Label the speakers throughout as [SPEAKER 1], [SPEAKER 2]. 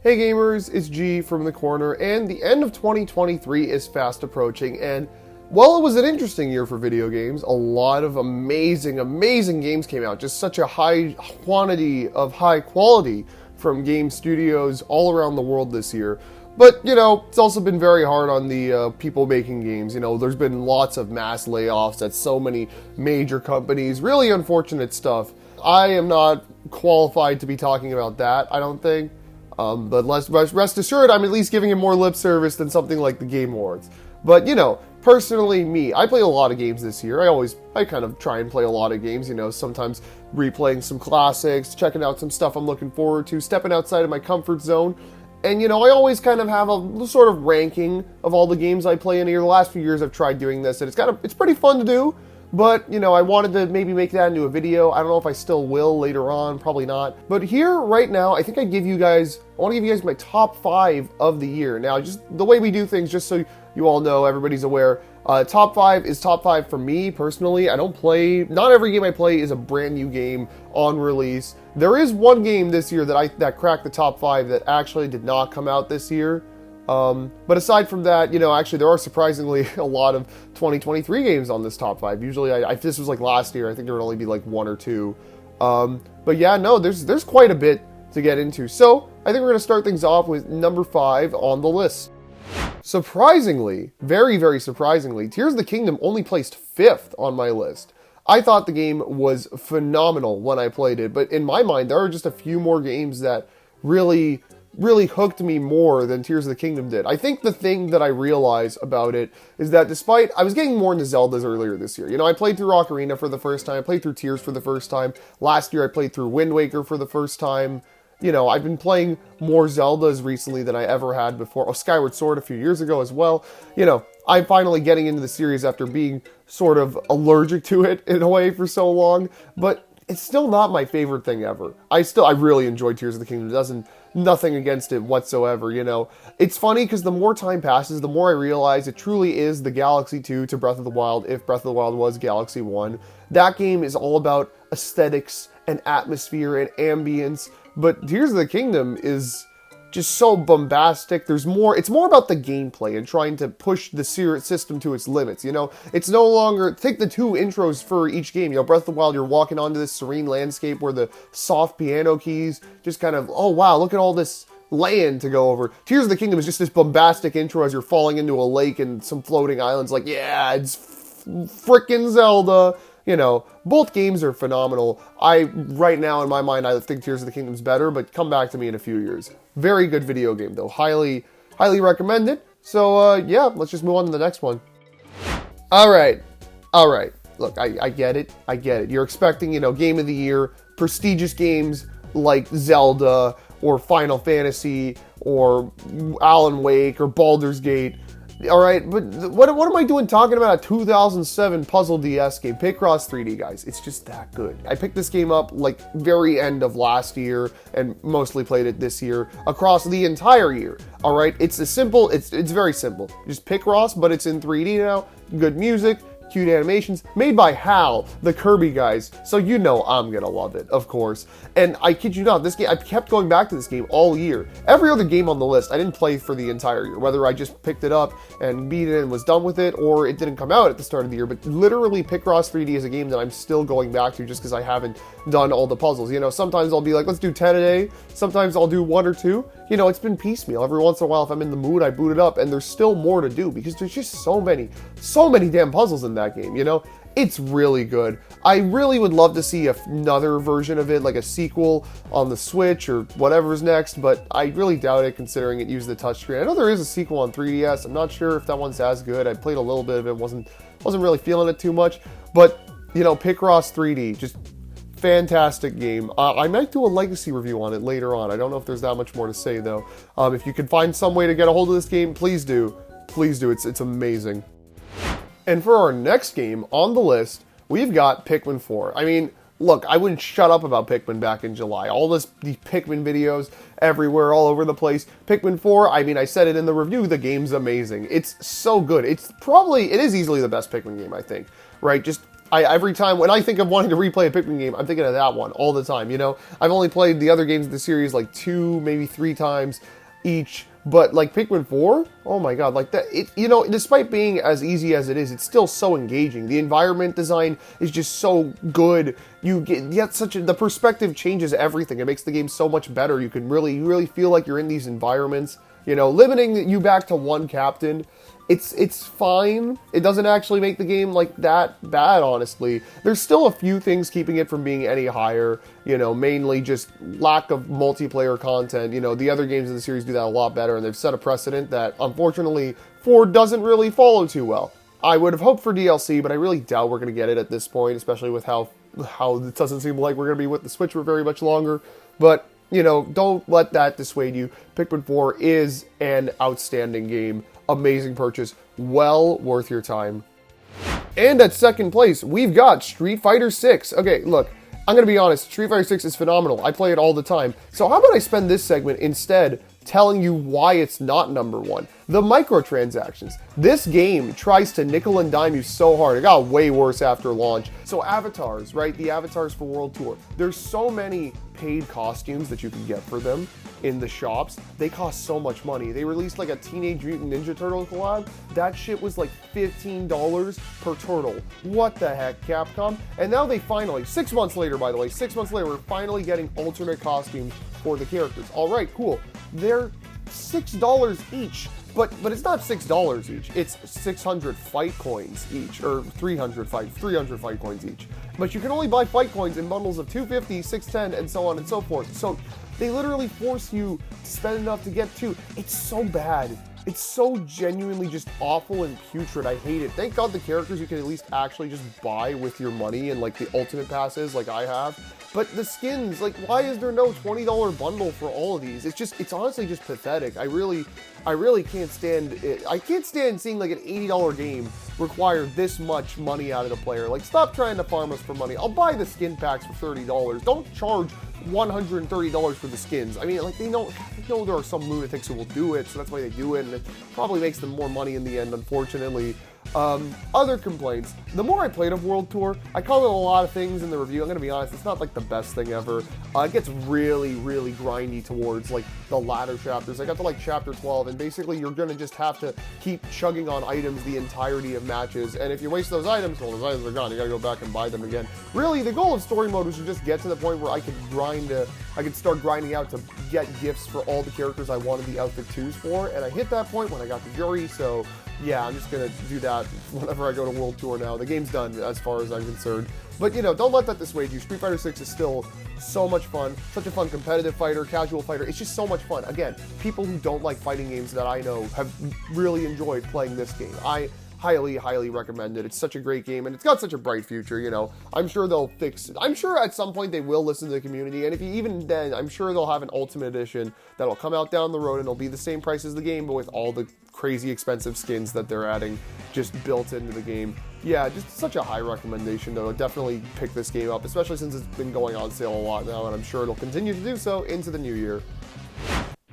[SPEAKER 1] Hey gamers, it's G from the corner, and the end of 2023 is fast approaching, and while it was an interesting year for video games, a lot of amazing games came out. Just such a high quantity of high quality from game studios all around the world this year. But, it's also been very hard on the people making games. There's been lots of mass layoffs at so many major companies. Really unfortunate stuff. I am not qualified to be talking about that, I don't think. But rest assured, I'm at least giving him more lip service than something like the Game Awards. But, personally me, I played a lot of games this year. I kind of try and play a lot of games, sometimes replaying some classics, checking out some stuff I'm looking forward to, stepping outside of my comfort zone. And, I always kind of have a sort of ranking of all the games I play in a year. The last few years I've tried doing this, and it's pretty fun to do. But, I wanted to maybe make that into a video. I don't know if I still will later on, probably not. But here, right now, I think I want to give you guys my top 5 of the year. Now, just the way we do things, just so you all know, everybody's aware, top 5 is top 5 for me, personally. Not every game I play is a brand new game on release. There is one game this year that cracked the top 5 that actually did not come out this year. But aside from that, actually there are surprisingly a lot of 2023 games on this top 5. Usually, if this was like last year, I think there would only be like 1 or 2. But yeah, no, there's quite a bit to get into. So, I think we're going to start things off with number 5 on the list. Surprisingly, very surprisingly, Tears of the Kingdom only placed 5th on my list. I thought the game was phenomenal when I played it, but in my mind, there are just a few more games that really hooked me more than Tears of the Kingdom did. I think the thing that I realize about it is that despite, I was getting more into Zeldas earlier this year. I played through Ocarina for the first time, I played through Tears for the first time. Last year I played through Wind Waker for the first time. I've been playing more Zeldas recently than I ever had before. Oh, Skyward Sword a few years ago as well. I'm finally getting into the series after being sort of allergic to it in a way for so long, but it's still not my favorite thing ever. I really enjoyed Tears of the Kingdom. Nothing against it whatsoever, It's funny because the more time passes, the more I realize it truly is the Galaxy 2 to Breath of the Wild, if Breath of the Wild was Galaxy 1. That game is all about aesthetics and atmosphere and ambience, but Tears of the Kingdom is just so bombastic. It's more about the gameplay and trying to push the system to its limits, It's no longer, take the 2 intros for each game, Breath of the Wild, you're walking onto this serene landscape where the soft piano keys just kind of, oh wow, look at all this land to go over. Tears of the Kingdom is just this bombastic intro as you're falling into a lake and some floating islands, like, yeah, it's frickin' Zelda. Both games are phenomenal. Right now, in my mind, I think Tears of the Kingdom's better, but come back to me in a few years. Very good video game, though. Highly recommend it. So, yeah, let's just move on to the next one. Alright. Look, I get it. You're expecting, Game of the Year, prestigious games like Zelda, or Final Fantasy, or Alan Wake, or Baldur's Gate. Alright, but what am I doing talking about a 2007 Puzzle DS game? Picross 3D, guys. It's just that good. I picked this game up, very end of last year, and mostly played it this year, across the entire year. Alright, it's very simple. Just Picross, but it's in 3D now. Good music, cute animations, made by HAL, the Kirby guys, so I'm gonna love it, of course. And I kid you not, this game, I kept going back to this game all year. Every other game on the list, I didn't play for the entire year, whether I just picked it up and beat it and was done with it, or it didn't come out at the start of the year, but literally Picross 3D is a game that I'm still going back to just because I haven't done all the puzzles. Sometimes I'll be like, let's do 10 a day, sometimes I'll do 1 or 2. It's been piecemeal. Every once in a while, if I'm in the mood, I boot it up, and there's still more to do, because there's just so many damn puzzles in that game, It's really good. I really would love to see another version of it, like a sequel on the Switch or whatever's next, but I really doubt it considering it used the touchscreen. I know there is a sequel on 3DS. I'm not sure if that one's as good. I played a little bit of it, wasn't really feeling it too much, but, Picross 3D, just fantastic game. I might do a legacy review on it later on. I don't know if there's that much more to say, though. If you can find some way to get a hold of this game, please do. It's amazing. And for our next game on the list, we've got Pikmin 4. I mean, look, I wouldn't shut up about Pikmin back in July. These Pikmin videos everywhere, all over the place. Pikmin 4, I said it in the review, the game's amazing. It's so good. It is easily the best Pikmin game, I think. Right? Just Every time when I think of wanting to replay a Pikmin game, I'm thinking of that one all the time, you know? I've only played the other games of the series like 2, maybe 3 times each, but like Pikmin 4, oh my god, like that, you know, despite being as easy as it is, it's still so engaging. The environment design is just so good. You get the perspective changes everything. It makes the game so much better. You can really feel like you're in these environments. You know, limiting you back to one captain, it's fine. It doesn't actually make the game like that bad, honestly. There's still a few things keeping it from being any higher, you know, mainly just lack of multiplayer content. You know, the other games in the series do that a lot better, and they've set a precedent that, unfortunately, 4 doesn't really follow too well. I would have hoped for DLC, but I really doubt we're going to get it at this point, especially with how it doesn't seem like we're going to be with the Switch for very much longer. But, you know, don't let that dissuade you. Pikmin 4 is an outstanding game. Amazing purchase. Well worth your time. And at second place, we've got Street Fighter 6. Okay, look, I'm going to be honest. Street Fighter 6 is phenomenal. I play it all the time. So how about I spend this segment instead telling you why it's not number 1. The microtransactions. This game tries to nickel and dime you so hard. It got way worse after launch. So avatars, right? The avatars for World Tour. There's so many paid costumes that you can get for them in the shops. They cost so much money. They released like a Teenage Mutant Ninja Turtle collab. That shit was like $15 per turtle. What the heck, Capcom? And now they finally, 6 months later, by the way, 6 months later, we're finally getting alternate costumes for the characters. All right, cool. They're $6 each, but it's not $6 each. It's 600 fight coins each, or 300 fight coins each. But you can only buy fight coins in bundles of 250, 610, and so on and so forth. So they literally force you to spend enough to get 2. It's so bad. It's so genuinely just awful and putrid. I hate it. Thank God the characters you can at least actually just buy with your money and like the ultimate passes like I have. But the skins, like, why is there no $20 bundle for all of these? It's honestly just pathetic. I really can't stand it. I can't stand seeing like an $80 game require this much money out of the player. Like, stop trying to farm us for money. I'll buy the skin packs for $30. Don't charge $130 for the skins. I mean, like, they know there are some lunatics who will do it, so that's why they do it, and it probably makes them more money in the end, unfortunately. Other complaints. The more I played of World Tour, I called it a lot of things in the review. I'm going to be honest, it's not like the best thing ever. It gets really grindy towards like the latter chapters. I got to like chapter 12, and basically you're going to just have to keep chugging on items the entirety of matches. And if you waste those items, well, those items are gone. You got to go back and buy them again. Really, the goal of story mode was to just get to the point where I could start grinding out to get gifts for all the characters I wanted the outfit 2s for. And I hit that point when I got the Jury, so yeah, I'm just going to do that whenever I go to World Tour now. The game's done as far as I'm concerned. But, you know, don't let that dissuade you. Street Fighter 6 is still so much fun. Such a fun competitive fighter, casual fighter. It's just so much fun. Again, people who don't like fighting games that I know have really enjoyed playing this game. I highly recommend it. It's such a great game, and it's got such a bright future, you know. I'm sure they'll fix it. I'm sure at some point they will listen to the community, and even then, I'm sure they'll have an Ultimate Edition that'll come out down the road, and it'll be the same price as the game, but with all the crazy expensive skins that they're adding just built into the game. Yeah, just such a high recommendation, though. Definitely pick this game up, especially since it's been going on sale a lot now, and I'm sure it'll continue to do so into the new year.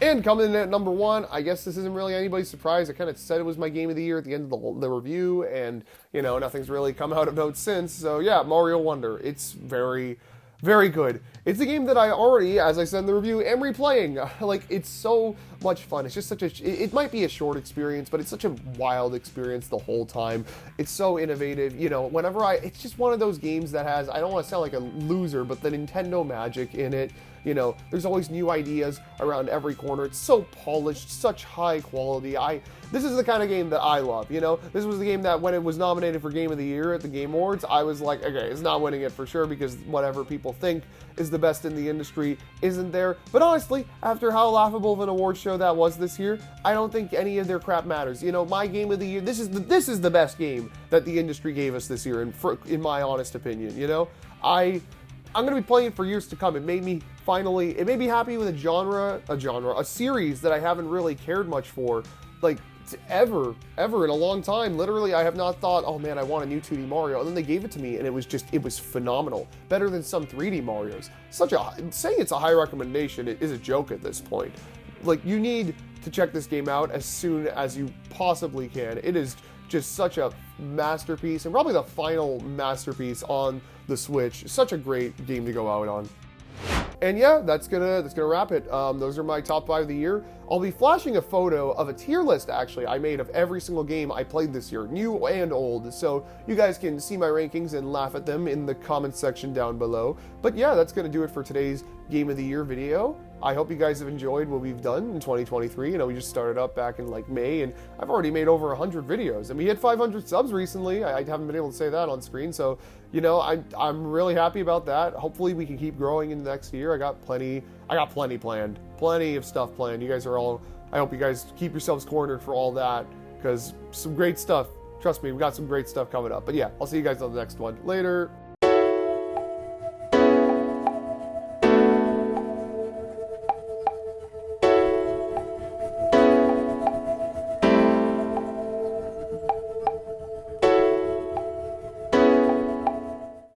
[SPEAKER 1] And coming in at number 1, I guess this isn't really anybody's surprise. I kind of said it was my game of the year at the end of the review, and, you know, nothing's really come out about since. So, yeah, Mario Wonder. It's very good. It's a game that I already, as I said in the review, am replaying. Like, it's so much fun. It's just it might be a short experience, but it's such a wild experience the whole time. It's so innovative. You know, it's just one of those games that has, I don't want to sound like a loser, but the Nintendo magic in it. You know, there's always new ideas around every corner. It's so polished, such high quality. This is the kind of game that I love, you know? This was the game that when it was nominated for Game of the Year at the Game Awards, I was like, okay, it's not winning it for sure because whatever people think is the best in the industry isn't there. But honestly, after how laughable of an award show that was this year, I don't think any of their crap matters. You know, my Game of the Year, this is the best game that the industry gave us this year, in my honest opinion, you know? I'm going to be playing it for years to come. It made me happy with a series that I haven't really cared much for, like, ever in a long time. Literally, I have not thought, oh man, I want a new 2D Mario, and then they gave it to me, and it was phenomenal. Better than some 3D Marios. Saying it's a high recommendation, it is a joke at this point. Like, you need to check this game out as soon as you possibly can. It is just such a masterpiece and probably the final masterpiece on the Switch. Such a great game to go out on. And yeah, that's gonna wrap it. Those are my top 5 of the year. I'll be flashing a photo of a tier list actually I made of every single game I played this year, new and old, so you guys can see my rankings and laugh at them in the comments section down below. But yeah, that's gonna do it for today's Game of the Year video. I hope you guys have enjoyed what we've done in 2023. You know, we just started up back in like May, and I've already made over 100 videos, and we hit 500 subs recently. I haven't been able to say that on screen, so you know, I'm really happy about that. Hopefully, we can keep growing in the next year. I got plenty planned, plenty of stuff planned. You guys are all. I hope you guys keep yourselves cornered for all that, because some great stuff. Trust me, we got some great stuff coming up. But yeah, I'll see you guys on the next one. Later.